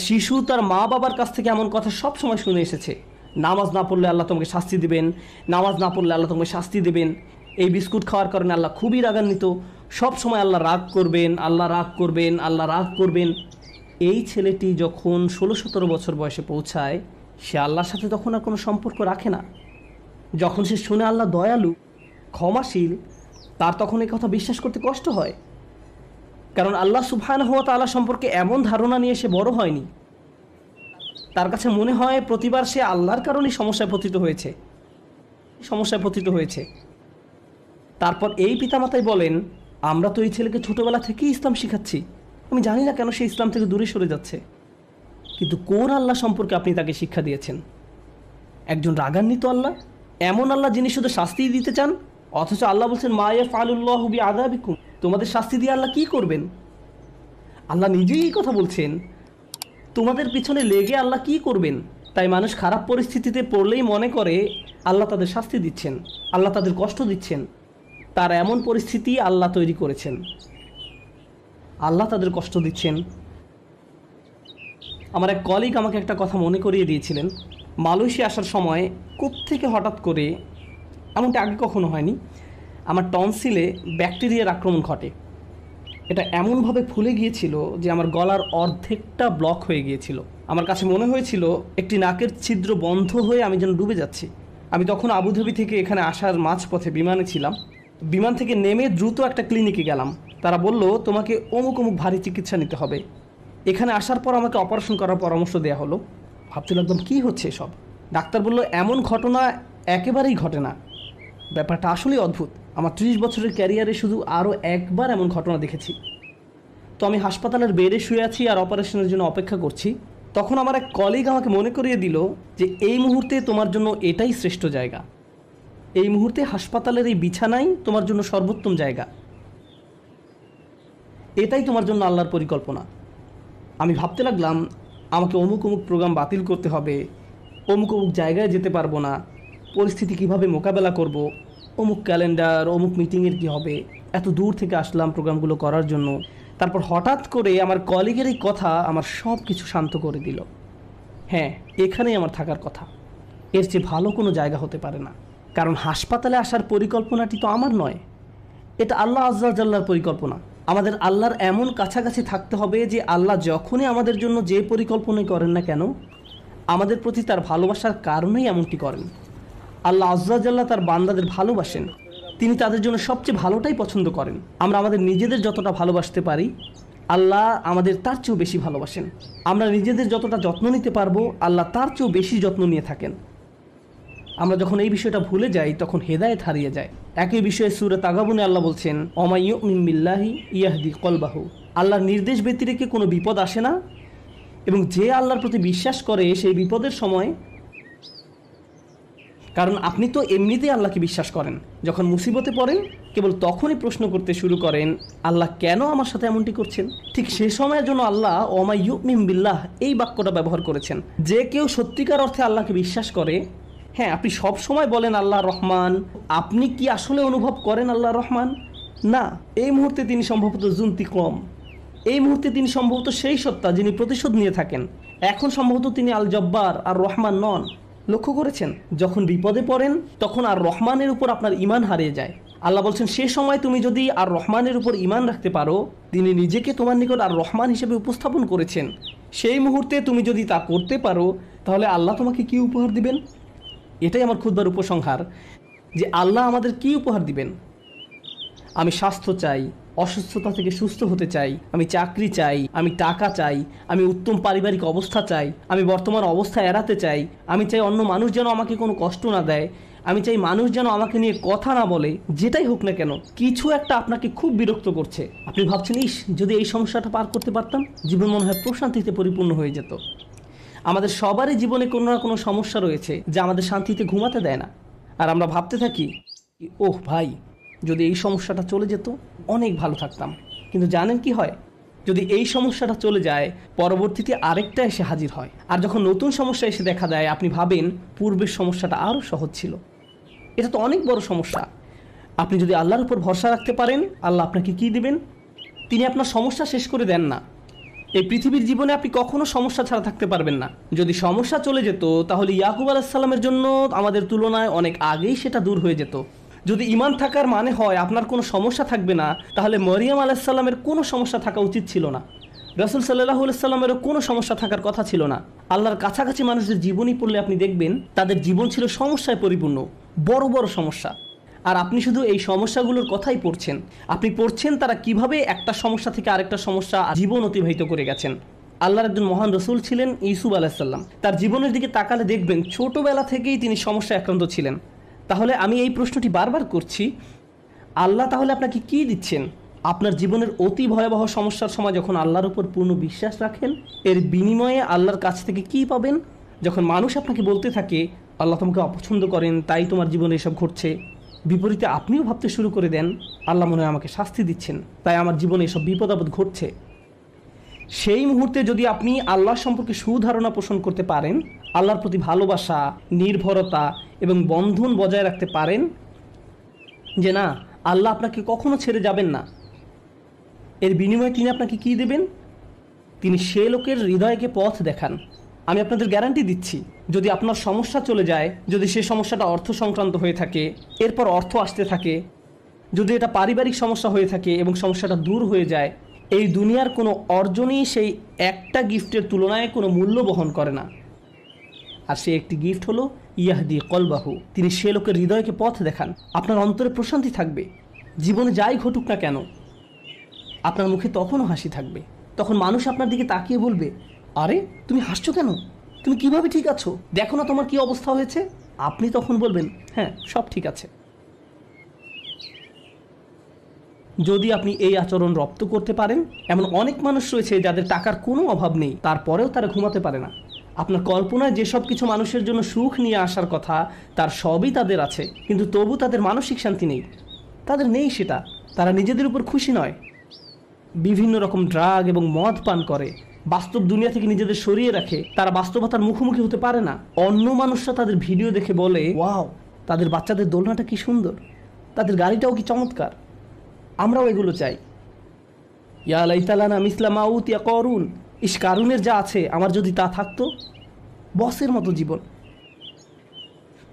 শিশু তার মা বাবার কাছ থেকে এমন কথা সব সময় শুনে এসেছে, নামাজ না পড়লে আল্লাহ তোমাকে শাস্তি দিবেন, নামাজ না পড়লে আল্লাহ তোমাকে শাস্তি দেবেন, এই বিস্কুট খাওয়ার কারণে আল্লাহ খুবই রাগান্বিত, সব সময় আল্লাহ রাগ করবেন, আল্লাহ রাগ করবেন, আল্লাহ রাগ করবেন। এই ছেলেটি যখন 16-17 বছর বয়সে পৌঁছায়, সে আল্লাহর সাথে তখন আর কোনো সম্পর্ক রাখে না। যখন সে শুনে আল্লাহ দয়ালু, ক্ষমাশীল, তার তখন এই কথা বিশ্বাস করতে কষ্ট হয়। কারণ আল্লাহ সুবহানাহু ওয়া তাআলা সম্পর্কে এমন ধারণা নিয়ে সে বড় হয়নি। তার কাছে মনে হয় প্রতিবার সে আল্লাহর কারণেই সমস্যায় পতিত হয়েছে। তারপর এই পিতামাতাই বলেন, আমরা তো এই ছেলেকে ছোটবেলা থেকেই ইসলাম শিখাচ্ছি, আমি জানি না কেন সে ইসলাম থেকে দূরে সরে যাচ্ছে। কিন্তু কোন আল্লাহ সম্পর্কে আপনি তাকে শিক্ষা দিয়েছেন? একজন রাগান্বিত আল্লাহ, এমন আল্লাহ যিনি শুধু শাস্তি দিতে চান, অথচ আল্লাহ বলছেন মা ইয়াফআলুল্লাহু বিআযাবিকুম, তোমাদের শাস্তি দিয়ে আল্লাহ কি করবেন? আল্লাহ নিজেই এই কথা বলছেন, তোমাদের পিছনে লেগে আল্লাহ কি করবেন? তাই মানুষ খারাপ পরিস্থিতিতে পড়লেই মনে করে আল্লাহ তাদের শাস্তি দিচ্ছেন, আল্লাহ তাদের কষ্ট দিচ্ছেন। তার এমন পরিস্থিতি আল্লাহ তৈরি করেছেন, আল্লাহ তাদের কষ্ট দিচ্ছেন। আমার এক কলিগ আমাকে একটা কথা মনে করিয়ে দিয়েছিলেন। মালয়েশিয়া আসার সময় কোত্থেকে হঠাৎ করে, এমনটা আগে কখনো হয়নি, আমার টনসিলে ব্যাকটেরিয়ার আক্রমণ ঘটে। এটা এমনভাবে ফুলে গিয়েছিল যে আমার গলার অর্ধেকটা ব্লক হয়ে গিয়েছিল। আমার কাছে মনে হয়েছিল একটি নাকের ছিদ্র বন্ধ হয়ে আমি যেন ডুবে যাচ্ছি। আমি তখন আবুধাবি থেকে এখানে আসার মাঝপথে বিমানে ছিলাম। বিমান থেকে নেমে দ্রুত একটা ক্লিনিকে গেলাম। তারা বলল, তোমাকে অমুক অমুক ভারী চিকিৎসা নিতে হবে। এখানে আসার পর আমাকে অপারেশন করার পরামর্শ দেওয়া হলো। ভাবছিল একদম কী হচ্ছে এসব। ডাক্তার বলল, এমন ঘটনা একেবারেই ঘটে না। ব্যাপারটা আসলেই অদ্ভুত। আমার 30 বছরের ক্যারিয়ারে শুধু আরও একবার এমন ঘটনা দেখেছি। তো আমি হাসপাতালের বেডে শুয়ে আছি আর অপারেশনের জন্য অপেক্ষা করছি। তখন আমার এক কলিগ আমাকে মনে করিয়ে দিল যে এই মুহূর্তে তোমার জন্য এটাই শ্রেষ্ঠ জায়গা। এই মুহূর্তে হাসপাতালের এই বিছানাই তোমার জন্য সর্বোত্তম জায়গা। এটাই তোমার জন্য আল্লাহর পরিকল্পনা। আমি ভাবতে লাগলাম, আমাকে অমুক অমুক প্রোগ্রাম বাতিল করতে হবে, অমুক অমুক জায়গায় যেতে পারবো না, পরিস্থিতি কিভাবে মোকাবেলা করব, অমুক ক্যালেন্ডার, অমুক মিটিংয়ের কী হবে, এত দূর থেকে আসলাম প্রোগ্রামগুলো করার জন্য। তারপর হঠাৎ করে আমার কলিগের এই কথা আমার সব কিছু শান্ত করে দিল। হ্যাঁ, এখানেই আমার থাকার কথা, এর চেয়ে ভালো কোনো জায়গা হতে পারে না। কারণ হাসপাতালে আসার পরিকল্পনাটি তো আমার নয়, এটা আল্লাহ আজ্জা ওয়া জাল্লার পরিকল্পনা। আমাদের আল্লাহর এমন কাছাকাছি থাকতে হবে যে আল্লাহ যখনই আমাদের জন্য যে পরিকল্পনাই করেন না কেন, আমাদের প্রতি তার ভালোবাসার কারণেই এমনটি করেন। আল্লাহ আজ্জা ওয়া জাল্লা তার বান্দাদের ভালোবাসেন, তিনি তাদের জন্য সবচেয়ে ভালোটাই পছন্দ করেন। আমরা আমাদের নিজেদের যতটা ভালোবাসতে পারি, আল্লাহ আমাদের তার চেয়েও বেশি ভালোবাসেন। আমরা নিজেদের যতটা যত্ন নিতে পারবো, আল্লাহ তার চেয়েও বেশি যত্ন নিয়ে থাকেন। আমরা যখন এই বিষয়টা ভুলে যাই, তখন হেদায়েত হারিয়ে যায়। একই বিষয়ে সূরা তাগাবুনে আল্লাহ বলছেন, ওমা ইউমিন বিল্লাহি ইয়াহদি কলবাহু, আল্লাহর নির্দেশ ব্যতিরেকে কোনো বিপদ আসে না, এবং যে আল্লাহর প্রতি বিশ্বাস করে সেই বিপদের সময়, কারণ আপনি তো এমনিতেই আল্লাহকে বিশ্বাস করেন, যখন মুসিবতে পড়েন কেবল তখনই প্রশ্ন করতে শুরু করেন, আল্লাহ কেন আমার সাথে এমনটি করছেন? ঠিক সে সময়ের জন্য আল্লাহ ওমা ইউমিন বিল্লাহ এই বাক্যটা ব্যবহার করেছেন। যে কেউ সত্যিকার অর্থে আল্লাহকে বিশ্বাস করে, হ্যাঁ, আপনি সব সময় বলেন আল্লাহ রহমান, আপনি কি আসলে অনুভব করেন আল্লাহ রহমান? না, এই মুহূর্তে তিনি সম্ভবত জুন্তিকম, এই মুহূর্তে তিনি সম্ভবত সেই সত্তা যিনি প্রতিশোধ নিয়ে থাকেন। এখন সম্ভবত তিনি আল জব্বার আর রহমান নন। লক্ষ্য করেছেন, যখন বিপদে পড়েন তখন আর রহমানের উপর আপনার ঈমান হারিয়ে যায়। আল্লাহ বলছেন, সে সময় তুমি যদি আর রহমানের উপর ঈমান রাখতে পারো, তিনি নিজেকে তোমার নিকট আর রহমান হিসেবে উপস্থাপন করেছেন, সেই মুহূর্তে তুমি যদি তা করতে পারো, তাহলে আল্লাহ তোমাকে কি উপহার দিবেন? এটাই আমার খুতবার উপসংহার, যে আল্লাহ আমাদের কি উপহার দিবেন। আমি স্বাস্থ্য চাই, অসুস্থতা থেকে সুস্থ হতে চাই, আমি চাকরি চাই, আমি টাকা চাই, আমি উত্তম পারিবারিক অবস্থা চাই, আমি বর্তমান অবস্থা এড়াতে চাই, আমি চাই অন্য মানুষ যেন আমাকে কোনো কষ্ট না দেয়, আমি চাই মানুষ যেন আমাকে নিয়ে কথা না বলে। যেটাই হোক না কেন, কিছু একটা আপনাকে খুব বিরক্ত করছে। আপনি ভাবছেন, ইস, যদি এই সমস্যাটা পার করতে পারতাম, জীবন মনে হয় প্রশান্তিতে পরিপূর্ণ হয়ে যেত। আমাদের সবারই জীবনে কোনো না কোনো সমস্যা রয়েছে যা আমাদের শান্তিতে ঘুমাতে দেয় না। আর আমরা ভাবতে থাকি, ওহ ভাই, যদি এই সমস্যাটা চলে যেত অনেক ভালো থাকতাম। কিন্তু জানেন কি হয়? যদি এই সমস্যাটা চলে যায়, পরবর্তীতে আরেকটা এসে হাজির হয়। আর যখন নতুন সমস্যা এসে দেখা দেয়, আপনি ভাবেন পূর্বের সমস্যাটা আরও সহজ ছিল। এটা তো অনেক বড় সমস্যা। আপনি যদি আল্লাহর উপর ভরসা রাখতে পারেন, আল্লাহ আপনাকে কি দিবেন? তিনি আপনার সমস্যা শেষ করে দেন না, এই পৃথিবীর জীবনে আপনি কখনো সমস্যা ছাড়া থাকতে পারবেন না। যদি সমস্যা চলে যেত তাহলে ইয়াকুব আলাইহিস সালামের জন্য আমাদের তুলনায় অনেক আগেই সেটা দূর হয়ে যেত। যদি ঈমান থাকার মানে হয় আপনার কোনো সমস্যা থাকবে না, তাহলে মরিয়ম আলাইহিস সালামের কোনো সমস্যা থাকা উচিত ছিল না। রাসূল সাল্লাল্লাহু আলাইহি সাল্লামেরও কোনো সমস্যা থাকার কথা ছিল না। আল্লাহর কাছাকাছি মানুষদের জীবনী পড়লে আপনি দেখবেন তাদের জীবন ছিল সমস্যায় পরিপূর্ণ, বড় বড় সমস্যা। আর আপনি শুধু এই সমস্যাগুলোর কথাই পড়ছেন। আপনি পড়ছেন তারা কিভাবে একটা সমস্যা থেকে আরেকটা সমস্যা জীবন অতিবাহিত করে গেছেন। আল্লাহর একজন মহান রসুল ছিলেন ইউসুফ আলাইহিস সালাম। তার জীবনের দিকে তাকালে দেখবেন ছোটবেলা থেকেই তিনি সমস্যায় আক্রান্ত ছিলেন। তাহলে আমি এই প্রশ্নটি বারবার করছি, আল্লাহ তাহলে আপনাকে কি দিচ্ছেন? আপনার জীবনের অতি ভয়াবহ সমস্যার সময় যখন আল্লাহর উপর পূর্ণ বিশ্বাস রাখেন, এর বিনিময়ে আল্লাহর কাছ থেকে কি পাবেন? যখন মানুষ আপনাকে বলতে থাকে আল্লাহ তোমাকে অপছন্দ করেন, তাই তোমার জীবনে এসব ঘটছে, বিপরীতে আপনিও ভাবতে শুরু করে দেন আল্লাহ মনে হয় আমাকে শাস্তি দিচ্ছেন, তাই আমার জীবনে এসব বিপদ আপদ ঘটছে। সেই মুহূর্তে যদি আপনি আল্লাহ সম্পর্কে সুধারণা পোষণ করতে পারেন, আল্লাহর প্রতি ভালোবাসা, নির্ভরতা এবং বন্ধন বজায় রাখতে পারেন যে না, আল্লাহ আপনাকে কখনো ছেড়ে যাবেন না, এর বিনিময়ে তিনি আপনাকে কি দেবেন? তিনি সে লোকের হৃদয়কে পথ দেখান। আমি আপনাদের গ্যারান্টি দিচ্ছি, যদি আপনার সমস্যা চলে যায়, যদি সে সমস্যাটা অর্থ সংক্রান্ত হয়ে থাকে, এরপর অর্থ আসতে থাকে, যদি এটা পারিবারিক সমস্যা হয়ে থাকে এবং সমস্যাটা দূর হয়ে যায়, এই দুনিয়ার কোনো অর্জনই সেই একটা গিফটের তুলনায় কোনো মূল্য বহন করে না। আর সে একটি গিফট হলো ইয়াহদি কলবাহু, তিনি সে লোকের হৃদয়কে পথ দেখান। আপনার অন্তরে প্রশান্তি থাকবে, জীবনে যাই ঘটুক না কেন আপনার মুখে তখনও হাসি থাকবে। তখন মানুষ আপনার দিকে তাকিয়ে বলবে, আরে তুমি হাসছো কেন? তুমি কিভাবে ঠিক আছো? দেখো না তোমার কি অবস্থা হয়েছে। আপনি তখন বলবেন, হ্যাঁ সব ঠিক আছে। যদি আপনি এই আচরণ রপ্ত করতে পারেন, এমন অনেক মানুষ রয়েছে যাদের টাকার কোনো অভাব নেই, তারপরেও তারা ঘুমাতে পারে না। আপনার কল্পনায় যেসব কিছু মানুষের জন্য সুখ নিয়ে আসার কথা তার সবই তাদের আছে, কিন্তু তবু তাদের মানসিক শান্তি নেই। তাদের নেই সেটা, তারা নিজেদের উপর খুশি নয়, বিভিন্ন রকম ড্রাগ এবং মদ পান করে, বাস্তব দুনিয়া থেকে নিজেদের সরিয়ে রাখে। তারা বাস্তবতার মুখোমুখি হতে পারে না। অন্য মানুষরা তাদের ভিডিও দেখে বলে, ওয়াও তাদের বাচ্চাদের দোলনাটা কি সুন্দর, তাদের গাড়িটাও কি চমৎকার, আমরাও এগুলো চাই। ইয়া লাইতালানা মিসলা মা উতিয়া করুন, ইস কারুনের যা আছে আমার যদি তা থাকতো। বসের মতো জীবন।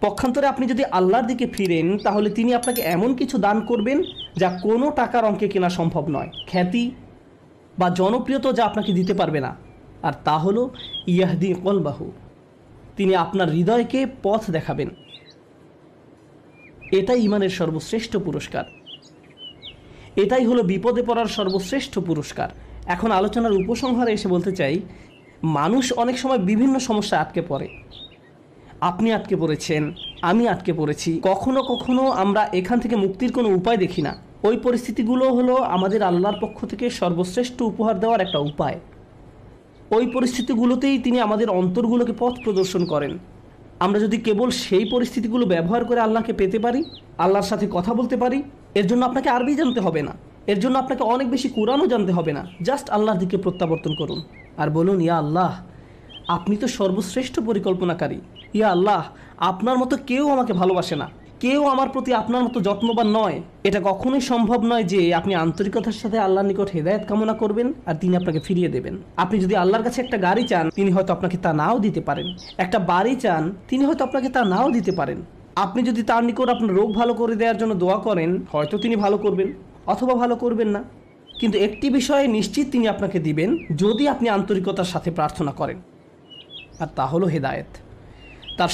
পক্ষান্তরে আপনি যদি আল্লাহর দিকে ফিরেন, তাহলে তিনি আপনাকে এমন কিছু দান করবেন যা কোনো টাকার অঙ্কে কেনা সম্ভব নয়, খ্যাতি বা জনপ্রিয়তা যা আপনাকে দিতে পারবে না। আর তা হলো ইয়াহদি কলবাহু, তিনি আপনার হৃদয়কে পথ দেখাবেন। এটাই ঈমানের সর্বশ্রেষ্ঠ পুরস্কার, এটাই হলো বিপদে পড়ার সর্বশ্রেষ্ঠ পুরস্কার। এখন আলোচনার উপসংহারে এসে বলতে চাই, মানুষ অনেক সময় বিভিন্ন সমস্যা আটকে পড়ে। আপনি আটকে পড়েছেন, আমি আটকে পড়েছি। কখনো কখনো আমরা এখান থেকে মুক্তির কোনো উপায় দেখি না। ওই পরিস্থিতিগুলো হলো আমাদের আল্লাহর পক্ষ থেকে সর্বশ্রেষ্ঠ উপহার দেওয়ার একটা উপায়। ওই পরিস্থিতিগুলোতেই তিনি আমাদের অন্তরগুলোকে পথ প্রদর্শন করেন। আমরা যদি কেবল সেই পরিস্থিতিগুলো ব্যবহার করে আল্লাহকে পেতে পারি, আল্লাহর সাথে কথা বলতে পারি, এর জন্য আপনাকে আরবি জানতে হবে না, এর জন্য আপনাকে অনেক বেশি কোরআনও জানতে হবে না। জাস্ট আল্লাহর দিকে প্রত্যাবর্তন করুন আর বলুন, ইয়া আল্লাহ আপনি তো সর্বশ্রেষ্ঠ পরিকল্পনাকারী। ইয়া আল্লাহ আপনার মতো কেউ আমাকে ভালোবাসে না, কেউ আমার প্রতি আপনার মতো যত্নবান নয়। এটা কখনোই সম্ভব নয় যে আপনি আন্তরিকতার সাথে আল্লাহর নিকট হেদায়েত কামনা করবেন আর তিনি আপনাকে ফিরিয়ে দেবেন। আপনি যদি আল্লাহর কাছে একটা গাড়ি চান, তিনি হয়তো আপনাকে তা নাও দিতে পারেন। একটা বাড়ি চান, তিনি হয়তো আপনাকে তা নাও দিতে পারেন। আপনি যদি তার নিকট আপনার রোগ ভালো করে দেওয়ার জন্য দোয়া করেন, হয়তো তিনি ভালো করবেন অথবা ভালো করবেন না। কিন্তু একটি বিষয়ে নিশ্চিত তিনি আপনাকে দিবেন, যদি আপনি আন্তরিকতার সাথে প্রার্থনা করেন, আর তা হলো হেদায়েত। তার